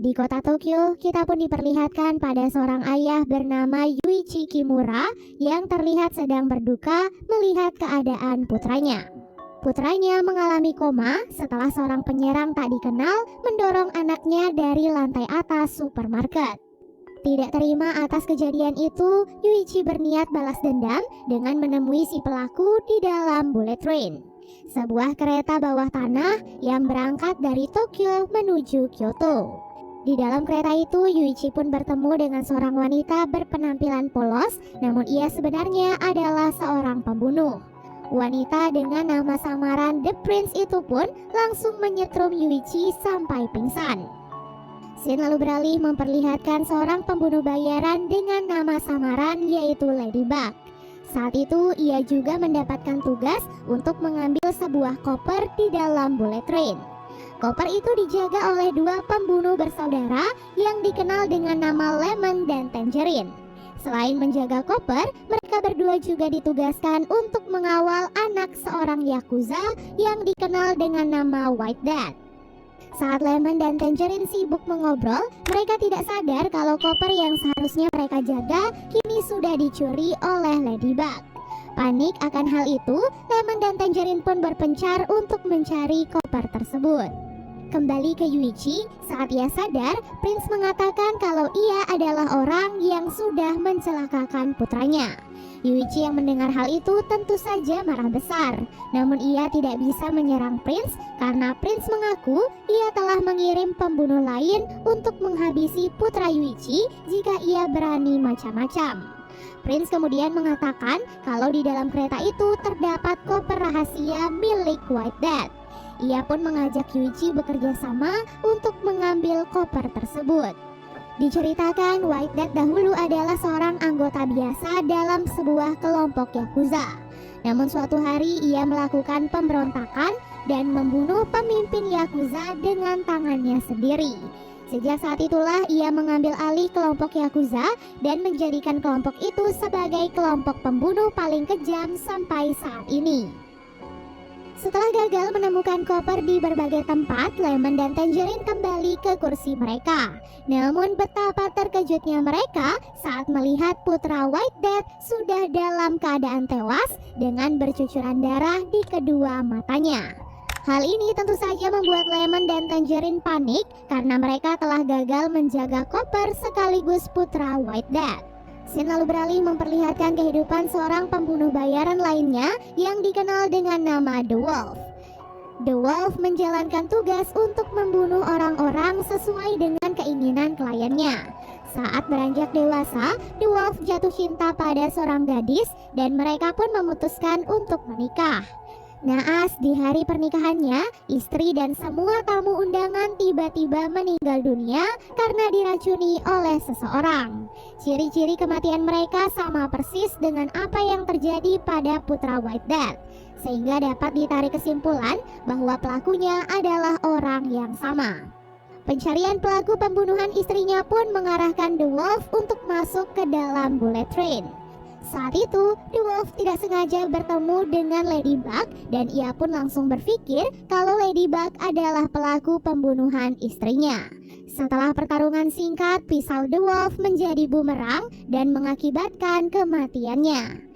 Di kota Tokyo, kita pun diperlihatkan pada seorang ayah bernama Yuichi Kimura yang terlihat sedang berduka melihat keadaan putranya. Putranya mengalami koma setelah seorang penyerang tak dikenal mendorong anaknya dari lantai atas supermarket. Tidak terima atas kejadian itu, Yuichi berniat balas dendam dengan menemui si pelaku di dalam bullet train, sebuah kereta bawah tanah yang berangkat dari Tokyo menuju Kyoto. Di dalam kereta itu, Yuichi pun bertemu dengan seorang wanita berpenampilan polos, namun ia sebenarnya adalah seorang pembunuh. Wanita dengan nama samaran The Prince itu pun langsung menyetrum Yuichi sampai pingsan. Scene lalu beralih memperlihatkan seorang pembunuh bayaran dengan nama samaran yaitu Ladybug. Saat itu ia juga mendapatkan tugas untuk mengambil sebuah koper di dalam bullet train. Koper itu dijaga oleh dua pembunuh bersaudara yang dikenal dengan nama Lemon dan Tangerine. Selain menjaga koper, mereka berdua juga ditugaskan untuk mengawal anak seorang yakuza yang dikenal dengan nama White Death. Saat Lemon dan Tangerine sibuk mengobrol, mereka tidak sadar kalau koper yang seharusnya mereka jaga kini sudah dicuri oleh Ladybug. Panik akan hal itu, Lemon dan Tangerine pun berpencar untuk mencari koper tersebut. Kembali ke Yuichi, saat ia sadar, Prince mengatakan kalau ia adalah orang yang sudah mencelakakan putranya. Yuichi yang mendengar hal itu tentu saja marah besar. Namun ia tidak bisa menyerang Prince karena Prince mengaku ia telah mengirim pembunuh lain untuk menghabisi putra Yuichi jika ia berani macam-macam. Prince kemudian mengatakan kalau di dalam kereta itu terdapat koper rahasia milik White Death. Ia pun mengajak Yuichi bekerja sama untuk mengambil koper tersebut. Diceritakan White Death dahulu adalah seorang anggota biasa dalam sebuah kelompok yakuza. Namun suatu hari ia melakukan pemberontakan dan membunuh pemimpin yakuza dengan tangannya sendiri. Sejak saat itulah ia mengambil alih kelompok yakuza dan menjadikan kelompok itu sebagai kelompok pembunuh paling kejam sampai saat ini. Setelah gagal menemukan koper di berbagai tempat, Lemon dan Tangerine kembali ke kursi mereka. Namun betapa terkejutnya mereka saat melihat putra White Death sudah dalam keadaan tewas dengan bercucuran darah di kedua matanya. Hal ini tentu saja membuat Lemon dan Tangerine panik karena mereka telah gagal menjaga koper sekaligus putra White Death. Scene lalu beralih memperlihatkan kehidupan seorang pembunuh bayaran lainnya yang dikenal dengan nama The Wolf. The Wolf menjalankan tugas untuk membunuh orang-orang sesuai dengan keinginan kliennya. Saat beranjak dewasa, The Wolf jatuh cinta pada seorang gadis dan mereka pun memutuskan untuk menikah. Naas di hari pernikahannya, istri dan semua tamu undangan tiba-tiba meninggal dunia karena diracuni oleh seseorang. Ciri-ciri kematian mereka sama persis dengan apa yang terjadi pada putra White Death, sehingga dapat ditarik kesimpulan bahwa pelakunya adalah orang yang sama. Pencarian pelaku pembunuhan istrinya pun mengarahkan The Wolf untuk masuk ke dalam bullet train. Saat itu, The Wolf tidak sengaja bertemu dengan Ladybug dan ia pun langsung berpikir kalau Ladybug adalah pelaku pembunuhan istrinya. Setelah pertarungan singkat, pisau The Wolf menjadi bumerang dan mengakibatkan kematiannya.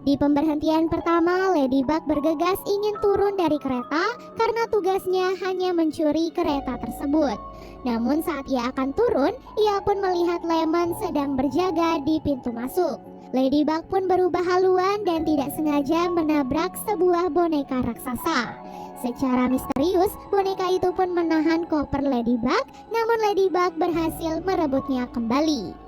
Di pemberhentian pertama, Ladybug bergegas ingin turun dari kereta karena tugasnya hanya mencuri kereta tersebut. Namun saat ia akan turun, ia pun melihat Lemon sedang berjaga di pintu masuk. Ladybug pun berubah haluan dan tidak sengaja menabrak sebuah boneka raksasa. Secara misterius, boneka itu pun menahan koper Ladybug, namun Ladybug berhasil merebutnya kembali.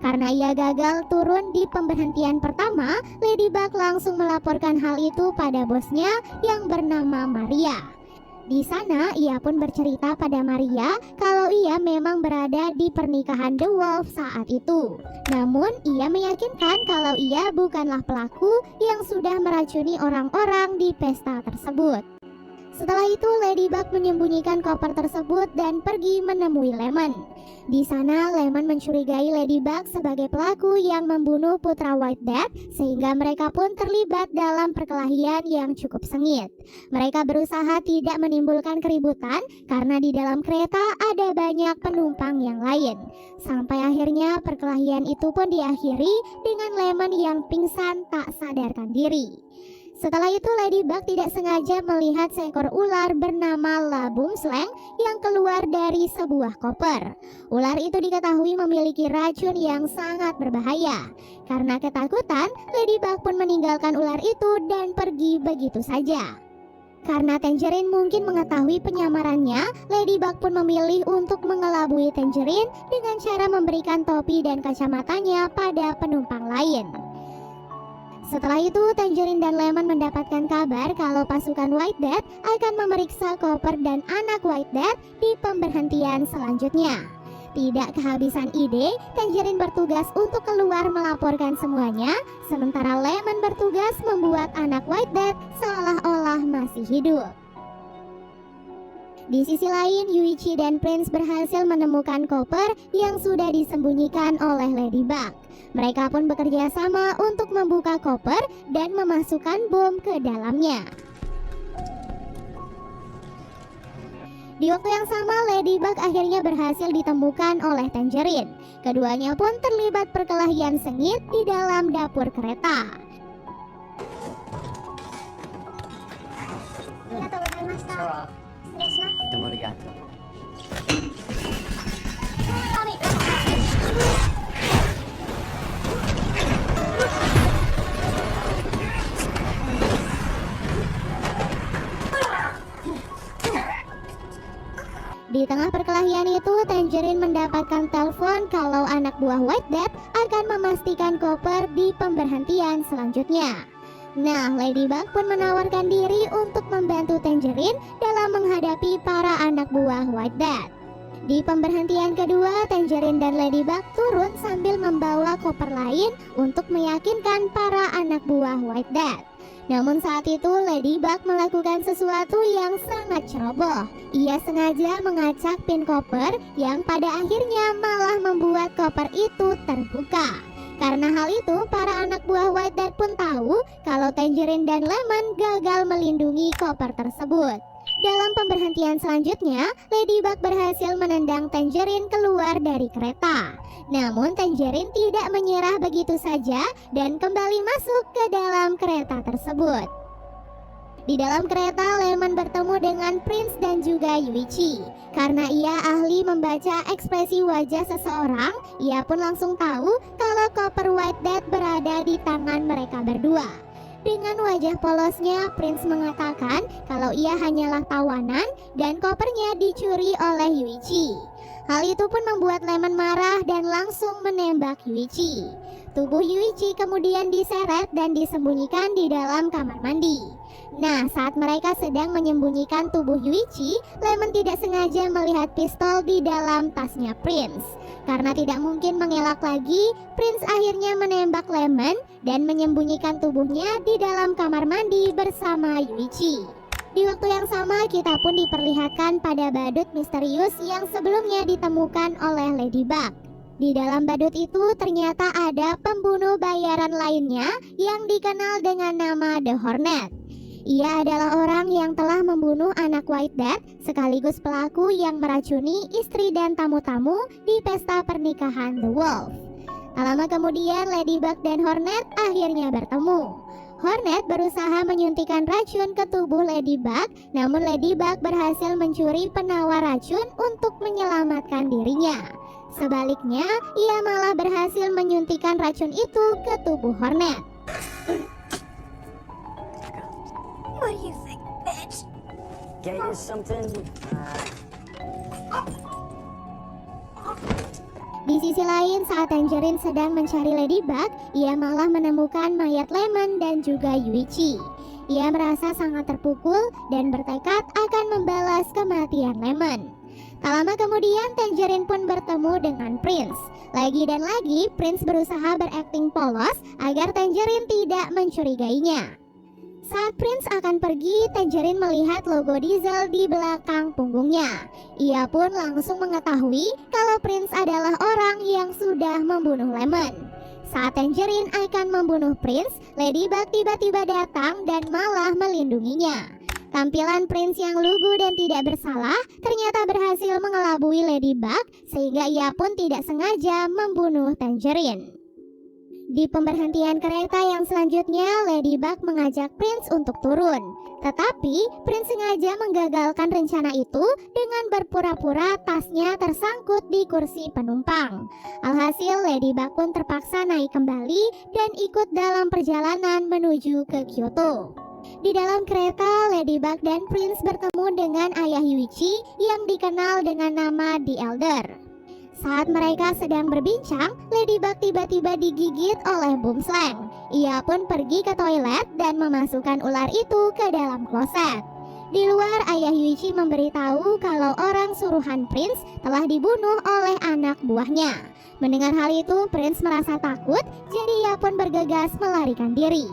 Karena ia gagal turun di pemberhentian pertama, Ladybug langsung melaporkan hal itu pada bosnya yang bernama Maria. Di sana ia pun bercerita pada Maria kalau ia memang berada di pernikahan The Wolf saat itu. Namun ia meyakinkan kalau ia bukanlah pelaku yang sudah meracuni orang-orang di pesta tersebut. Setelah itu Ladybug menyembunyikan koper tersebut dan pergi menemui Lemon. Di sana Lemon mencurigai Ladybug sebagai pelaku yang membunuh putra White Death, sehingga mereka pun terlibat dalam perkelahian yang cukup sengit. Mereka berusaha tidak menimbulkan keributan karena di dalam kereta ada banyak penumpang yang lain. Sampai akhirnya perkelahian itu pun diakhiri dengan Lemon yang pingsan tak sadarkan diri. Setelah itu Ladybug tidak sengaja melihat seekor ular bernama Labumsleng yang keluar dari sebuah koper. Ular itu diketahui memiliki racun yang sangat berbahaya. Karena ketakutan, Ladybug pun meninggalkan ular itu dan pergi begitu saja. Karena Tangerine mungkin mengetahui penyamarannya, Ladybug pun memilih untuk mengelabui Tangerine dengan cara memberikan topi dan kacamatanya pada penumpang lain. Setelah itu, Tangerine dan Lemon mendapatkan kabar kalau pasukan White Death akan memeriksa koper dan anak White Death di pemberhentian selanjutnya. Tidak kehabisan ide, Tangerine bertugas untuk keluar melaporkan semuanya, sementara Lemon bertugas membuat anak White Death seolah-olah masih hidup. Di sisi lain, Yuichi dan Prince berhasil menemukan koper yang sudah disembunyikan oleh Ladybug. Mereka pun bekerja sama untuk membuka koper dan memasukkan bom ke dalamnya. Di waktu yang sama, Ladybug akhirnya berhasil ditemukan oleh Tangerine. Keduanya pun terlibat perkelahian sengit di dalam dapur kereta. Di tengah perkelahian itu, Tangerine mendapatkan telepon kalau anak buah White Death akan memastikan koper di pemberhentian selanjutnya. Nah, Ladybug pun menawarkan diri untuk membantu Tangerine dalam menghadapi para anak buah White Death. Di pemberhentian kedua, Tangerine dan Ladybug turun sambil membawa koper lain untuk meyakinkan para anak buah White Death. Namun saat itu Ladybug melakukan sesuatu yang sangat ceroboh. Ia sengaja mengacak pin koper yang pada akhirnya malah membuat koper itu terbuka. Karena hal itu, para anak buah White Death pun tahu kalau Tangerine dan Lemon gagal melindungi koper tersebut. Dalam pemberhentian selanjutnya, Ladybug berhasil menendang Tangerine keluar dari kereta. Namun Tangerine tidak menyerah begitu saja dan kembali masuk ke dalam kereta tersebut. Di dalam kereta, Lemon bertemu dengan Prince dan juga Yuichi. Karena ia ahli membaca ekspresi wajah seseorang, ia pun langsung tahu kalau koper White Death berada di tangan mereka berdua. Dengan wajah polosnya, Prince mengatakan kalau ia hanyalah tawanan dan kopernya dicuri oleh Yuichi. Hal itu pun membuat Lemon marah dan langsung menembak Yuichi. Tubuh Yuichi kemudian diseret dan disembunyikan di dalam kamar mandi. Nah, saat mereka sedang menyembunyikan tubuh Yuichi, Lemon tidak sengaja melihat pistol di dalam tasnya Prince. Karena tidak mungkin mengelak lagi, Prince akhirnya menembak Lemon dan menyembunyikan tubuhnya di dalam kamar mandi bersama Yuichi. Di waktu yang sama, kita pun diperlihatkan pada badut misterius yang sebelumnya ditemukan oleh Ladybug. Di dalam badut itu ternyata ada pembunuh bayaran lainnya yang dikenal dengan nama The Hornet. Ia adalah orang yang telah membunuh anak White Death sekaligus pelaku yang meracuni istri dan tamu-tamu di pesta pernikahan The Wolf. Tak lama kemudian Ladybug dan Hornet akhirnya bertemu. Hornet berusaha menyuntikkan racun ke tubuh Ladybug, namun Ladybug berhasil mencuri penawar racun untuk menyelamatkan dirinya. Sebaliknya, ia malah berhasil menyuntikkan racun itu ke tubuh Hornet. What do you think, bitch? Get you something? Di sisi lain, saat Tangerine sedang mencari Ladybug, ia malah menemukan mayat Lemon dan juga Yuichi. Ia merasa sangat terpukul dan bertekad akan membalas kematian Lemon. Tak lama kemudian, Tangerine pun bertemu dengan Prince. Lagi dan lagi, Prince berusaha berakting polos agar Tangerine tidak mencurigainya. Saat Prince akan pergi, Tangerine melihat logo Diesel di belakang punggungnya. Ia pun langsung mengetahui kalau Prince adalah orang yang sudah membunuh Lemon. Saat Tangerine akan membunuh Prince, Ladybug tiba-tiba datang dan malah melindunginya. Tampilan Prince yang lugu dan tidak bersalah ternyata berhasil mengelabui Ladybug sehingga ia pun tidak sengaja membunuh Tangerine. Di pemberhentian kereta yang selanjutnya, Ladybug mengajak Prince untuk turun. Tetapi Prince sengaja menggagalkan rencana itu dengan berpura-pura tasnya tersangkut di kursi penumpang. Alhasil Ladybug pun terpaksa naik kembali dan ikut dalam perjalanan menuju ke Kyoto. Di dalam kereta, Ladybug dan Prince bertemu dengan ayah Yuichi yang dikenal dengan nama The Elder. Saat mereka sedang berbincang, Ladybug tiba-tiba digigit oleh Boomslang. Ia pun pergi ke toilet dan memasukkan ular itu ke dalam kloset. Di luar, ayah Yuichi memberitahu kalau orang suruhan Prince telah dibunuh oleh anak buahnya. Mendengar hal itu, Prince merasa takut, jadi ia pun bergegas melarikan diri.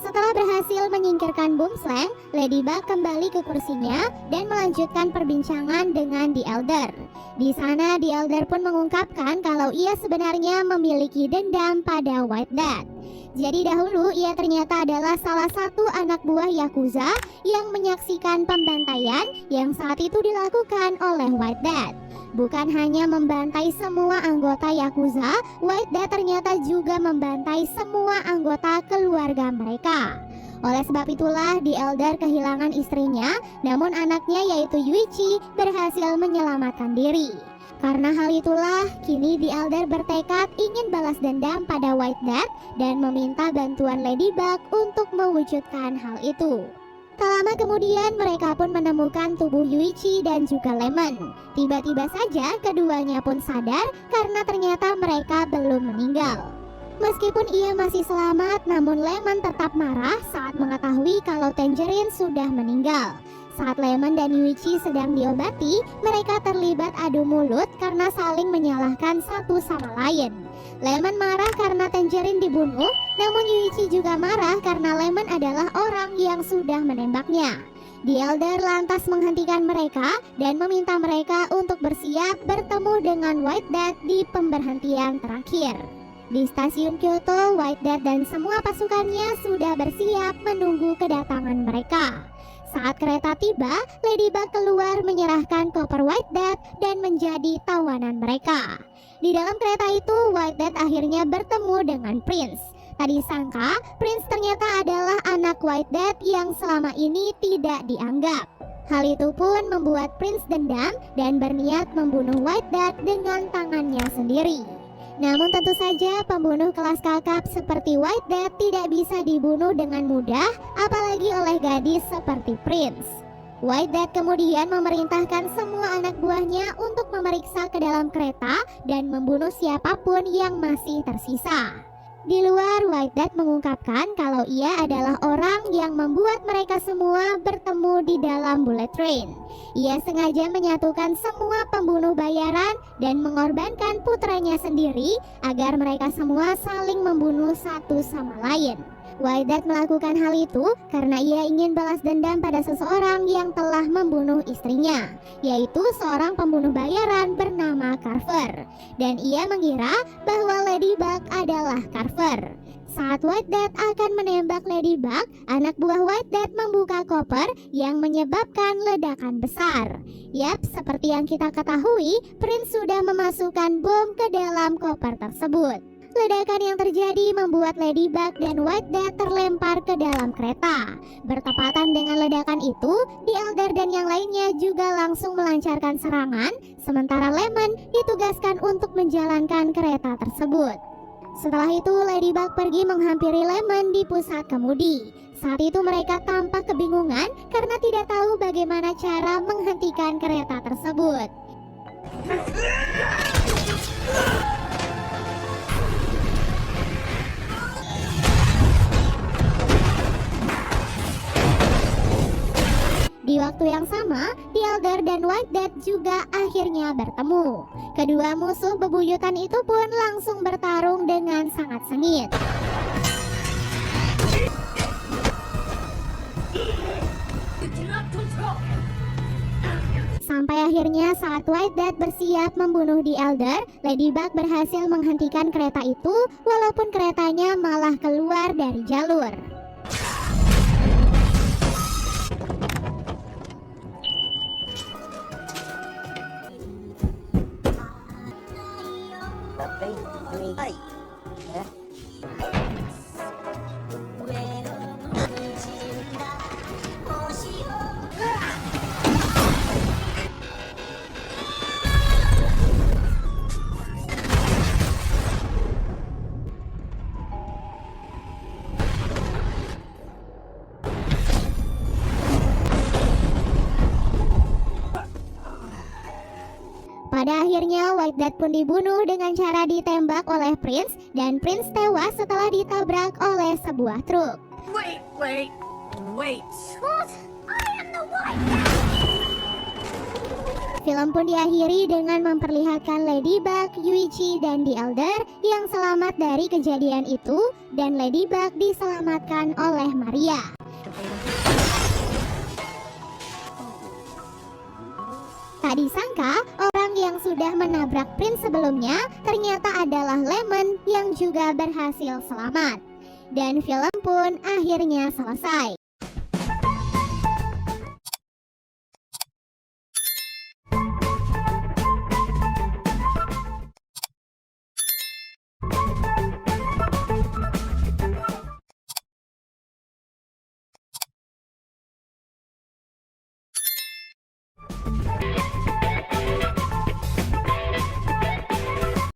Setelah berhasil menyingkirkan Boomslang, Ladybug kembali ke kursinya dan melanjutkan perbincangan dengan The Elder. Di sana, The Elder pun mengungkapkan kalau ia sebenarnya memiliki dendam pada White Death. Jadi dahulu ia ternyata adalah salah satu anak buah Yakuza yang menyaksikan pembantaian yang saat itu dilakukan oleh White Death. Bukan hanya membantai semua anggota Yakuza, White Death ternyata juga membantai semua anggota keluarga mereka. Oleh sebab itulah The Elder kehilangan istrinya, namun anaknya yaitu Yuichi berhasil menyelamatkan diri. Karena hal itulah, kini The Elder bertekad ingin balas dendam pada White Death dan meminta bantuan Ladybug untuk mewujudkan hal itu. Tak lama kemudian mereka pun menemukan tubuh Yuichi dan juga Lemon. Tiba-tiba saja keduanya pun sadar karena ternyata mereka belum meninggal. Meskipun ia masih selamat, namun Lemon tetap marah saat mengetahui kalau Tangerine sudah meninggal. Saat Lemon dan Yuichi sedang diobati, mereka terlibat adu mulut karena saling menyalahkan satu sama lain. Lemon marah karena Tangerine dibunuh, namun Yuichi juga marah karena Lemon adalah orang yang sudah menembaknya. The Elder lantas menghentikan mereka dan meminta mereka untuk bersiap bertemu dengan White Death di pemberhentian terakhir. Di stasiun Kyoto, White Death dan semua pasukannya sudah bersiap menunggu kedatangan mereka. Saat kereta tiba, Ladybug keluar menyerahkan koper White Death dan menjadi tawanan mereka. Di dalam kereta itu, White Death akhirnya bertemu dengan Prince. Tak disangka, Prince ternyata adalah anak White Death yang selama ini tidak dianggap. Hal itu pun membuat Prince dendam dan berniat membunuh White Death dengan tangannya sendiri. Namun tentu saja pembunuh kelas kakap seperti White Death tidak bisa dibunuh dengan mudah, apalagi oleh gadis seperti Prince. White Death kemudian memerintahkan semua anak buahnya untuk memeriksa ke dalam kereta dan membunuh siapapun yang masih tersisa. Di luar, White Death mengungkapkan kalau ia adalah orang yang membuat mereka semua bertemu di dalam bullet train. Ia sengaja menyatukan semua pembunuh bayaran dan mengorbankan putranya sendiri agar mereka semua saling membunuh satu sama lain. White Death melakukan hal itu karena ia ingin balas dendam pada seseorang yang telah membunuh istrinya, yaitu seorang pembunuh bayaran bernama Carver. Dan ia mengira bahwa Ladybug adalah Carver. Saat White Death akan menembak Ladybug, anak buah White Death membuka koper yang menyebabkan ledakan besar. Yap, seperti yang kita ketahui, Prince sudah memasukkan bom ke dalam koper tersebut. Ledakan yang terjadi membuat Ladybug dan White Death terlempar ke dalam kereta. Bertepatan dengan ledakan itu, The Elder dan yang lainnya juga langsung melancarkan serangan, sementara Lemon ditugaskan untuk menjalankan kereta tersebut. Setelah itu, Ladybug pergi menghampiri Lemon di pusat kemudi. Saat itu mereka tampak kebingungan karena tidak tahu bagaimana cara menghentikan kereta tersebut. Di waktu yang sama, The Elder dan White Death juga akhirnya bertemu. Kedua musuh bebuyutan itu pun langsung bertarung dengan sangat sengit. White Dad bersiap membunuh The Elder, Ladybug berhasil menghentikan kereta itu walaupun keretanya malah keluar dari jalur. Hey. Pada akhirnya White Dad pun dibunuh dengan cara ditembak oleh Prince dan Prince tewas setelah ditabrak oleh sebuah truk. Wait. What? I am the White. Film pun diakhiri dengan memperlihatkan Ladybug, Yuichi, dan The Elder yang selamat dari kejadian itu dan Ladybug diselamatkan oleh Maria. Tak disangka, orang yang sudah menabrak Prince sebelumnya ternyata adalah Lemon yang juga berhasil selamat. Dan film pun akhirnya selesai.